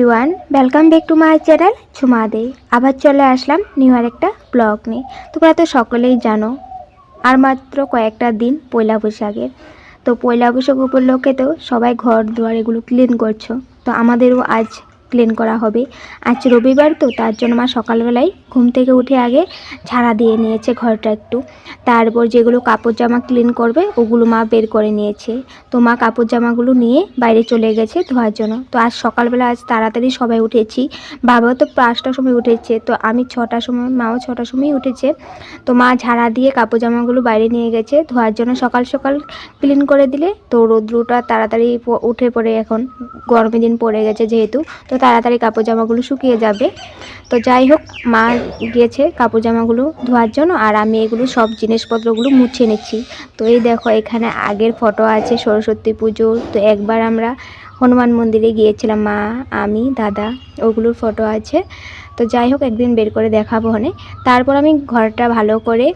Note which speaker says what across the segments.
Speaker 1: Everyone, welcome back to my channel Jhuma Dey. আবার চলে আসলাম new আর একটা ব্লগ নিয়ে। তোমরা তো সকলেই জানো আর মাত্র কয়েকটা দিন পয়লা বৈশাখের। তো পয়লা বৈশাখ উপলক্ষে তো সবাই ঘর দুয়ার এগুলো ক্লিন করছো, তো আমাদেরও আজ ক্লিন করা হবে। আজ রবিবার, তো তার জন্য মা সকালবেলায় ঘুম থেকে উঠে আগে ঝাড়া দিয়ে নিয়েছে ঘরটা একটু। তারপর যেগুলো কাপড় জামা ক্লিন করবে ওগুলো মা বের করে নিয়েছে। তো মা কাপড় জামাগুলো নিয়ে বাইরে চলে গেছে ধোয়ার জন্য। তো আজ সকালবেলা আজ তাড়াতাড়ি সবাই উঠেছি। বাবাও তো 5টার সময় উঠেছে, তো আমি 6টার সময়, মাও 6টার সময় উঠেছে। তো মা ঝাড়া দিয়ে কাপড় জামাগুলো বাইরে নিয়ে গেছে ধোয়ার জন্য। সকাল সকাল ক্লিন করে দিলে তো রৌদ্রটা তাড়াতাড়ি উঠে পড়ে, এখন গরমের দিন পড়ে গেছে যেহেতু, তো তাড়াতাড়ি কাপড় জামাগুলো শুকিয়ে যাবে। তো যাই হোক, মা গিয়েছে কাপড় জামাগুলো ধোয়ার জন্য, আর আমি এগুলো সব জিনিসপত্রগুলো মুছে নিচ্ছি। তো এই দেখো, এখানে আগের ফটো আছে সরস্বতী পুজোর। তো একবার আমরা হনুমান মন্দিরে গিয়েছিলাম, মা, আমি, দাদা, ওগুলোর ফটো আছে। তো যাই হোক, একদিন বের করে দেখাবো হনে। তারপর আমি ঘরটা ভালো করে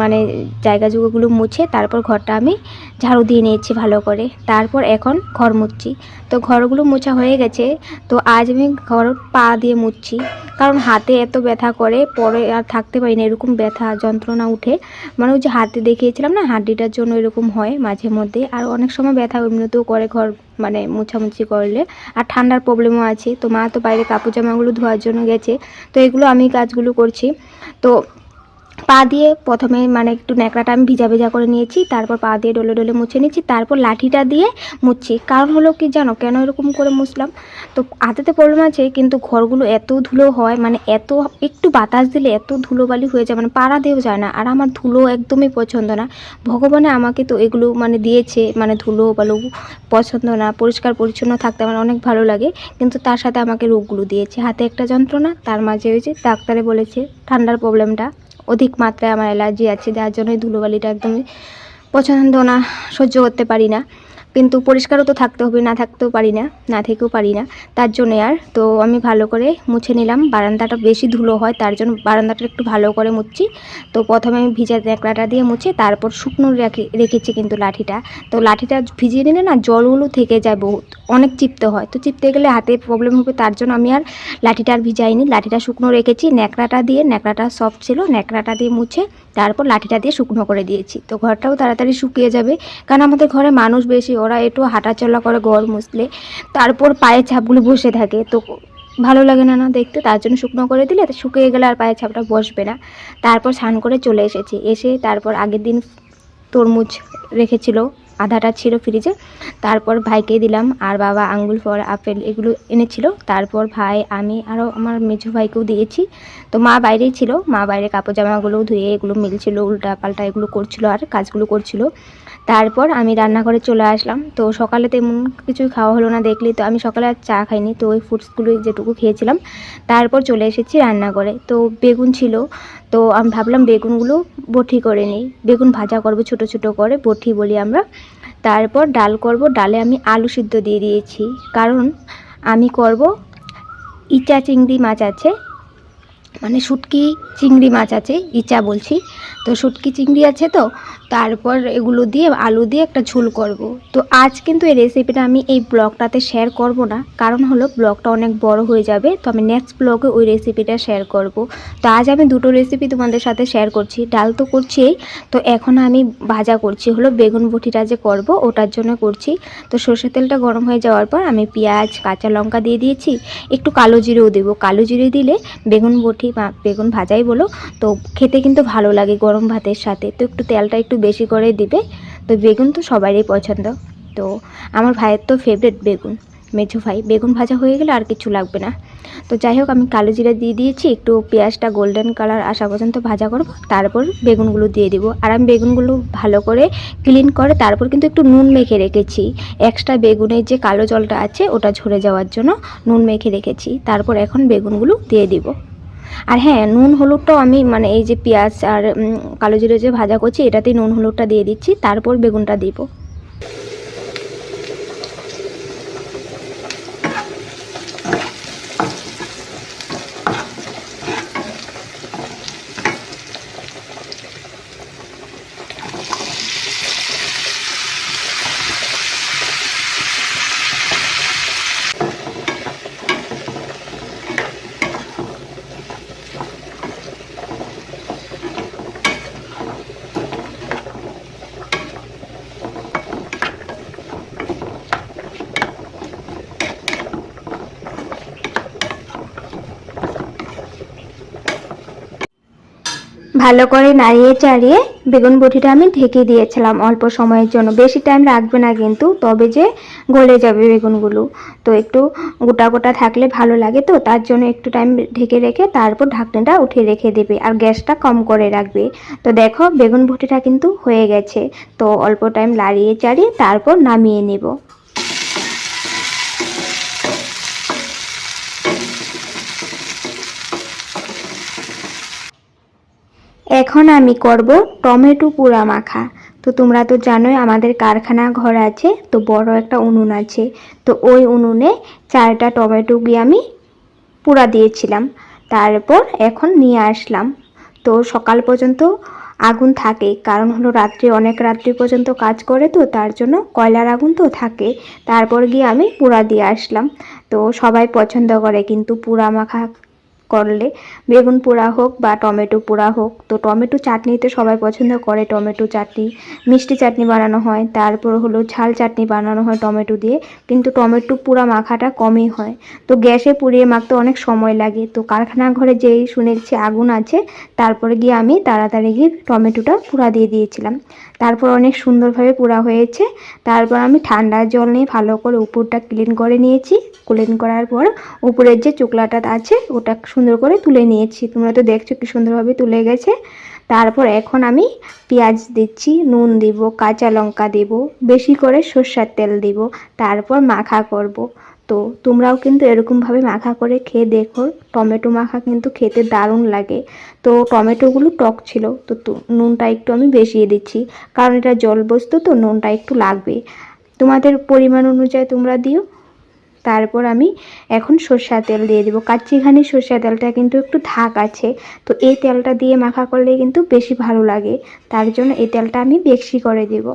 Speaker 1: মানে জায়গা জুগোগুলো মুছে তারপর ঘরটা আমি ঝাড়ু দিয়ে নিয়েছি ভালো করে। তারপর এখন ঘর মুছছি। তো ঘরগুলো মোছা হয়ে গেছে। তো আজ আমি ঘর পা দিয়ে মুছছি, কারণ হাতে এত ব্যথা করে, পরে আর থাকতে পারি না, এরকম ব্যথা যন্ত্রণা উঠে। মানে ওই যে হাতে দেখিয়েছিলাম না, হাড্ডিটার জন্য এরকম হয় মাঝে মধ্যে। আর অনেক সময় ব্যথা এমনিতেও করে ঘর মানে মোছামুছি করলে। আর ঠান্ডার প্রবলেমও আছে। তো মা তো বাইরে কাপড় জামাগুলো ধোয়ার জন্য গেছে, তো এগুলো আমি কাজগুলো করছি। তো পা দিয়ে প্রথমে মানে একটু ন্যাকড়াটা আমি ভিজা ভিজা করে নিয়েছি, তারপর পা দিয়ে ডলে ডলে মুছে নিচ্ছি, তারপর লাঠিটা দিয়ে মুছছি। কারণ হলো কি জানো, কেন এরকম করে মুছলাম? তো হাতেতে প্রবলেম আছে, কিন্তু ঘরগুলো এত ধুলো হয়, মানে এত একটু বাতাস দিলে এত ধুলোবালি হয়ে যায়, মানে পাড়া দিয়েও যায় না। আর আমার ধুলো একদমই পছন্দ না। ভগবানে আমাকে তো এগুলো মানে দিয়েছে, মানে ধুলো বালু পছন্দ না, পরিষ্কার পরিচ্ছন্ন থাকতে আমার অনেক ভালো লাগে, কিন্তু তার সাথে আমাকে রোগগুলো দিয়েছে। হাতে একটা যন্ত্রণা, তার মাঝে হয়েছে ডাক্তারে বলেছে ঠান্ডার প্রবলেমটা অধিক মাত্রায় আমার অ্যালার্জি আছে, যার জন্য ধুলোবালিটা একদমই পছন্দ না, সহ্য করতে পারি না। কিন্তু পরিষ্কারও তো থাকতে হবে, না থাকতেও পারি না, না থেকেও পারি না, তার জন্যে। আর তো আমি ভালো করে মুছে নিলাম। বারান্দাটা বেশি ধুলো হয়, তার জন্য বারান্দাটা একটু ভালো করে মুছছি। তো প্রথমে আমি ভিজা ন্যাকড়াটা দিয়ে মুছে তারপর শুকনো রেখেছি কিন্তু লাঠিটা। তো লাঠিটা ভিজিয়ে নিলে না জলগুলো থেকে যায় বহুত, অনেক চিপতে হয়। তো চিপতে গেলে হাতে প্রবলেম হবে, তার জন্য আমি আর লাঠিটা আর ভিজাইনি, লাঠিটা শুকনো রেখেছি। ন্যাকড়াটা সফট ছিল, ন্যাকড়াটা দিয়ে মুছে তারপর লাঠিটা দিয়ে শুকনো করে দিয়েছি। তো ঘরটাও তাড়াতাড়ি শুকিয়ে যাবে, কারণ আমাদের ঘরে মানুষ বেশি, ওরা একটু হাঁটাচলা করে ঘর মুছলে, তারপর পায়ের ছাপগুলো বসে থাকে, তো ভালো লাগে না না দেখতে। তার জন্য শুকনো করে দিলে শুকিয়ে গেলে আর পায়ের ছাপটা বসবে না। তারপর স্নান করে চলে এসেছি। এসে তারপর আগের দিন তরমুজ রেখেছিল, আধাটা ছিল ফ্রিজে, তারপর ভাইকে দিলাম। আর বাবা আঙ্গুল ফল, আপেল এগুলো এনেছিল, তারপর ভাই, আমি আরও আমার মেঝো ভাইকেও দিয়েছি। তো মা বাইরেই ছিল, মা বাইরে কাপড় জামাগুলো ধুয়ে এগুলো মিলছিল, উল্টা পাল্টা এগুলো করছিল আর কাজগুলো করছিল। তারপর আমি রান্নাঘরে চলে আসলাম। তো সকালে তেমন কিছুই খাওয়া হলো না দেখলি, তো আমি সকালে আর চা খাইনি, তো ওই ফ্রুটসগুলোই যেটুকু খেয়েছিলাম। তারপর চলে এসেছি রান্নাঘরে। তো বেগুন ছিল, তো আমি ভাবলাম বেগুনগুলো বটি করে নিই, বেগুন ভাজা করব ছোট ছোট করে, বটি বলি আমরা। তারপর ডাল করব, ডালে আমি আলু সিদ্ধ দিয়ে দিয়েছি, কারণ আমি করব ইচা চিংড়ি মাছ আছে, মানে শুটকি চিংড়ি মাছ আছে, ইচা বলছি। তো শুটকি চিংড়ি আছে, তো তারপর এগুলো দিয়ে আলু দিয়ে একটা ঝোল করব। তো আজ কিন্তু এই রেসিপিটা আমি এই ব্লগটাতে শেয়ার করব না, কারণ হলো ব্লগটা অনেক বড় হয়ে যাবে। তো আমি নেক্সট ব্লগে ওই রেসিপিটা শেয়ার করব। তো আজ আমি দুটো রেসিপি তোমাদের সাথে শেয়ার করছি। ডাল তো করছিই, তো এখন আমি ভাজা করছি, হলো বেগুন বটিটা যে করব ওটার জন্য করছি। তো সরষের তেলটা গরম হয়ে যাওয়ার পর আমি পেঁয়াজ কাঁচা লঙ্কা দিয়ে দিয়েছি, একটু কালো জিরেও দেবো। কালো জিরে দিলে বেগুন বটি বা বেগুন ভাজাই বলো, তো খেতে কিন্তু ভালো লাগে গরম ভাতের সাথে। তো একটু তেলটা একটু বেশি করে দিবে। তো বেগুন তো সবারই পছন্দ, তো আমার ভাইয়ের তো ফেভারিট বেগুন, মেঝো ভাই। বেগুন ভাজা হয়ে গেলে আর কিছু লাগবে না। তো যাই হোক, আমি কালো জিরা দিয়ে দিয়েছি, একটু পেঁয়াজটা গোল্ডেন কালার আসা পর্যন্ত ভাজা করব, তারপর বেগুনগুলো দিয়ে দিব। আর আমি বেগুনগুলো ভালো করে ক্লিন করে তারপর কিন্তু একটু নুন মেখে রেখেছি, এক্সট্রা বেগুনের যে কালো জলটা আছে ওটা ঝরে যাওয়ার জন্য নুন মেখে রেখেছি। তারপর এখন বেগুনগুলো দিয়ে দিব। আর হ্যাঁ, নুন হলুদটাও আমি মানে এই যে পেঁয়াজ আর কালো জিরে যে ভাজা করছি এটাতেই নুন হলুদটা দিয়ে দিচ্ছি, তারপর বেগুনটা দিব। ভালো করে নাড়িয়ে চাড়িয়ে বেগুন বটিটা আমি ঢেকে দিয়েছিলাম অল্প সময়ের জন্য, বেশি টাইম রাখবে না কিন্তু, তবে যে গলে যাবে বেগুনগুলো। তো একটু গোটা গোটা থাকলে ভালো লাগে, তো তার জন্য একটু টাইম ঢেকে রেখে তারপর ঢাকনাটা উঠিয়ে রেখে দেবে আর গ্যাসটা কম করে রাখবে। তো দেখো বেগুন বটিটা কিন্তু হয়ে গেছে। তো অল্প টাইম নাড়িয়ে চাড়িয়ে তারপর নামিয়ে নেব। এখন আমি করব টমেটো পোড়া মাখা। তো তোমরা তো জানোই আমাদের কারখানা ঘর আছে, তো বড় একটা উনুন আছে। তো ওই উনুনে 4টা টমেটো গিয়ে আমি পোড়া দিয়েছিলাম, তারপর এখন নিয়ে আসলাম। তো সকাল পর্যন্ত আগুন থাকে, কারণ হলো রাত্রি অনেক রাত্রি পর্যন্ত কাজ করে, তো তার জন্য কয়লার আগুন তো থাকে। তারপর গিয়ে আমি পোড়া দিয়ে আসলাম। তো সবাই পছন্দ করে কিন্তু পোড়া মাখা করলে, বেগুন পোড়া হোক বা টমেটো পোড়া হোক। তো টমেটো চাটনিতে সবাই পছন্দ করে, টমেটো চাটনি, মিষ্টি চাটনি বানানো হয়, তারপর হলো ঝাল চাটনি বানানো হয় টমেটো দিয়ে, কিন্তু টমেটো পোড়া মাখাটা কমই হয়। তো গ্যাসে পুড়িয়ে মাখতে অনেক সময় লাগে। তো কারখানা ঘরে যেই শুনেছি আগুন আছে, তারপরে গিয়ে আমি তাড়াতাড়ি গিয়ে টমেটোটা পোড়া দিয়ে দিয়েছিলাম। তারপর অনেক সুন্দরভাবে পোড়া হয়েছে। তারপর আমি ঠান্ডা জল নিয়ে ভালো করে উপরটা ক্লিন করে নিয়েছি। ক্লিন করার পর উপরের যে চোকলাটা আছে ওটা সুন্দর করে তুলে নিয়েছি। তোমরা তো দেখছো কি সুন্দরভাবে তুলে গেছে। তারপর এখন আমি পেঁয়াজ দিচ্ছি, নুন দিব, কাঁচা লঙ্কা দেব, বেশি করে সরষের তেল দিব, তারপর মাখা করব। তো তোমরাও কিন্তু এরকমভাবে মাখা করে খেয়ে দেখো, টমেটো মাখা কিন্তু খেতে দারুণ লাগে। তো টমেটোগুলো টক ছিল, তো নুনটা একটু আমি বেশিয়ে দিচ্ছি, কারণ এটা জল বস্তু, তো নুনটা একটু লাগবে। তোমাদের পরিমাণ অনুযায়ী তোমরা দিও। তারপর আমি এখন সরষের তেল দিয়ে দেবো। কাচ্চিঘানি সরষের তেলটা কিন্তু একটু ধাক আছে, তো এই তেলটা দিয়ে মাখা করলে কিন্তু বেশি ভালো লাগে, তার জন্য এই তেলটা আমি বেশি করে দেব।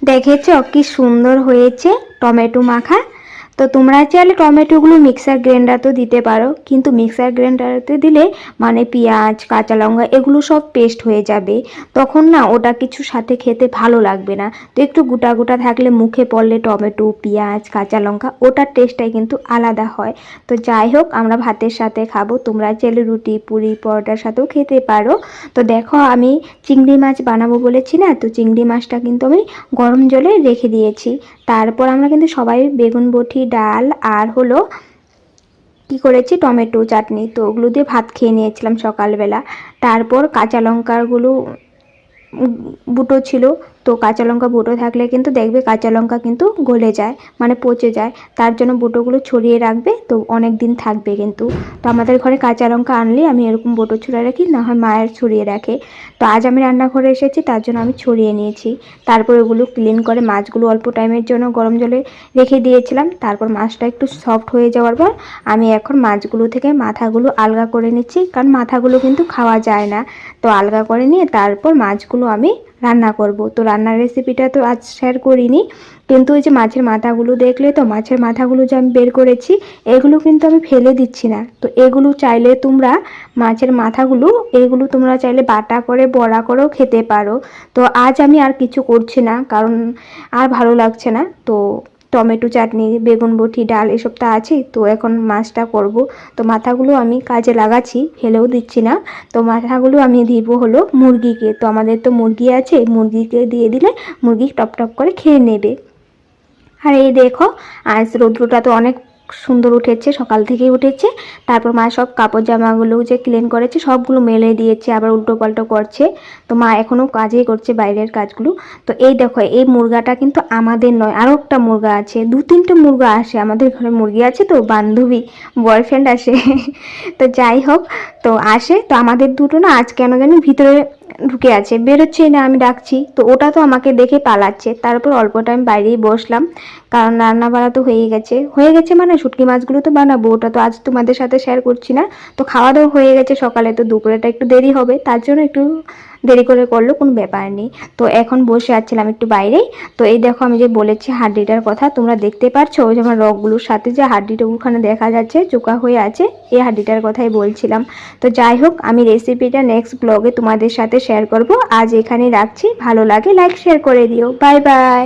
Speaker 1: দেখেছো কি সুন্দর হয়েছে টমেটো মাখা। তো তোমরা চাইলে টমেটোগুলো মিক্সার গ্রাইন্ডারতেও দিতে পারো, কিন্তু মিক্সার গ্রাইন্ডারতে দিলে মানে পেঁয়াজ কাঁচা লঙ্কা এগুলো সব পেস্ট হয়ে যাবে, তখন না ওটা কিছু সাথে খেতে ভালো লাগবে না। তো একটু গোটা গোটা থাকলে মুখে পড়লে টমেটো পেঁয়াজ কাঁচা লঙ্কা ওটার টেস্টটাই কিন্তু আলাদা হয়। তো যাই হোক, আমরা ভাতের সাথে খাবো, তোমরা চাইলে রুটি পুরি পরোটার সাথেও খেতে পারো। তো দেখো আমি চিংড়ি মাছ বানাবো বলেছি না, তো চিংড়ি মাছটা কিন্তু আমি গরম জলে রেখে দিয়েছি। তারপর আমরা কিন্তু সবাই বেগুন বটি ডাল আর হলো কি করেছি টমেটো চাটনি, তো ওগুলো দিয়ে ভাত খেয়ে নিয়েছিলাম সকালবেলা। তারপর কাঁচা লঙ্কাগুলো বুটো ছিল, তো কাঁচা লঙ্কা বুটো থাকলে কিন্তু দেখবে কাঁচা লঙ্কা কিন্তু গলে যায়, মানে পচে যায়, তার জন্য বুটোগুলো ছড়িয়ে রাখবে, তো অনেক দিন থাকবে কিন্তু। তো আমাদের ঘরে কাঁচা লঙ্কা আনলে আমি এরকম বুটো ছড়িয়ে রাখি, না হয় মায়ের ছড়িয়ে রাখে। তো আজ আমি রান্নাঘরে এসেছি, তার জন্য আমি ছড়িয়ে নিয়েছি। তারপর ওগুলো ক্লিন করে মাছগুলো অল্প টাইমের জন্য গরম জলে রেখে দিয়েছিলাম। তারপর মাছটা একটু সফট হয়ে যাওয়ার পর আমি এখন মাছগুলো থেকে মাথাগুলো আলগা করে নিচ্ছি, কারণ মাথাগুলো কিন্তু খাওয়া যায় না। তো আলগা করে নিয়ে তারপর মাছগুলো আমি রান্না করব। তো রান্নার রেসিপিটা তো আজ শেয়ার করিনি, কিন্তু ওই যে মাছের মাথাগুলো দেখলে, তো মাছের মাথাগুলো যে আমি বের করেছি এগুলো কিন্তু আমি ফেলে দিচ্ছি না। তো এগুলো চাইলে তোমরা মাছের মাথাগুলো এগুলো তোমরা চাইলে বাটা করে বড়া করেও খেতে পারো। তো আজ আমি আর কিছু করছি না, কারণ আর ভালো লাগছে না। তো টমেটো চাটনি বেগুন বটি ডাল এসব তো আছেই, তো এখন মাছটা করব। তো মাথাগুলো আমি কাজে লাগাচ্ছি, ফেলেও দিচ্ছি না। তো মাথাগুলো আমি দিব হলো মুরগিকে, তো আমাদের তো মুরগি আছে, মুরগিকে দিয়ে দিলে মুরগি টপ টপ করে খেয়ে নেবে। আর এই দেখো আজ রৌদ্রটা তো অনেক সুন্দর উঠেছে, সকাল থেকেই উঠেছে। তারপর মা সব কাপড় জামাগুলো যে ক্লিন করেছে সবগুলো মেলে দিয়েছে, আবার উল্টো পাল্টো করছে। তো মা এখনও কাজই করছে বাইরের কাজগুলো। তো এই দেখো এই মুরগাটা কিন্তু আমাদের নয়, আরও একটা মুরগা আছে, 2-3টে মুরগা আসে আমাদের ঘরে, মুরগি আছে তো বান্ধবী বয়ফ্রেন্ড আসে তো যাই হোক, তো আসে, তো আমাদের দুটো না আজ কেন জানি ভিতরে ঢুকে আছে, বেরোচ্ছে না, আমি ডাকছি তো ওটা তো আমাকে দেখে পালাচ্ছে। তারপর অল্প টাইম বাইরেই বসলাম, কারণ রান্না বাড়া তো হয়ে গেছে মানে শুটকি মাছগুলো তো বানাবো, ওটা তো আজ তোমাদের সাথে শেয়ার করছি না। তো খাওয়া দাওয়া হয়ে গেছে সকালে, তো দুপুরেটা একটু দেরি হবে, তার জন্য একটু দেরি করে করলো কোনো ব্যাপার নেই। তো এখন বসে আছিলাম একটু বাইরেই। তো এই দেখো আমি যে বলেছি হাড্ডিটার কথা, তোমরা দেখতে পাচ্ছ ওই যে আমার রগগুলোর সাথে যে হাড্ডিটা ওখানে দেখা যাচ্ছে চোকা হয়ে আছে, এই হাড্ডিটার কথাই বলছিলাম। তো যাই হোক, আমি রেসিপিটা নেক্সট ব্লগে তোমাদের সাথে শেয়ার করব। আজ এখানে রাখছি, ভালো লাগে লাইক শেয়ার করে দিও। Bye bye.